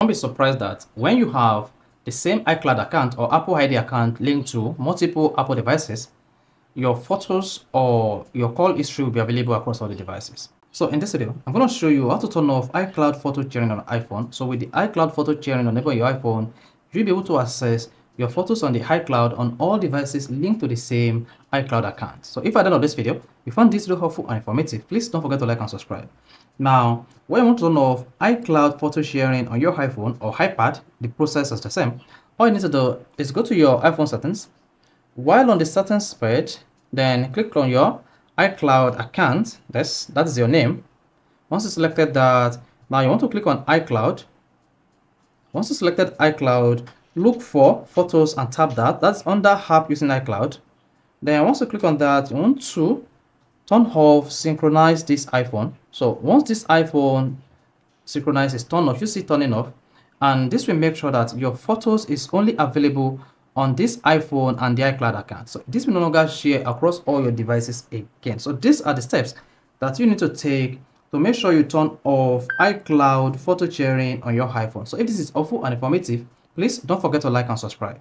Don't be surprised that when you have the same iCloud account or Apple ID account linked to multiple Apple devices, your photos or your call history will be available across all the devices. So in this video, I'm going to show you how to turn off iCloud photo sharing on iPhone. So with the iCloud photo sharing enabled on your iPhone, you'll be able to access your photos on the iCloud on all devices linked to the same iCloud account. So if at the end of this video, you found this video helpful and informative, please don't forget to like and subscribe. Now, when you want to turn off iCloud photo sharing on your iPhone or iPad, the process is the same. All you need to do is go to your iPhone settings. While on the settings page, then click on your iCloud account. That is your name. Once you selected that, now you want to click on iCloud. Once you selected iCloud, look for photos and tap that. That's under app using iCloud. Then once you click on that, you want to turn off synchronize this iPhone. So once this iPhone synchronize is turned off, you see turning off, and this will make sure that your photos is only available on this iPhone and the iCloud account. So this will no longer share across all your devices again. So these are the steps that you need to take to make sure you turn off iCloud photo sharing on your iPhone. So if this is helpful and informative, please don't forget to like and subscribe.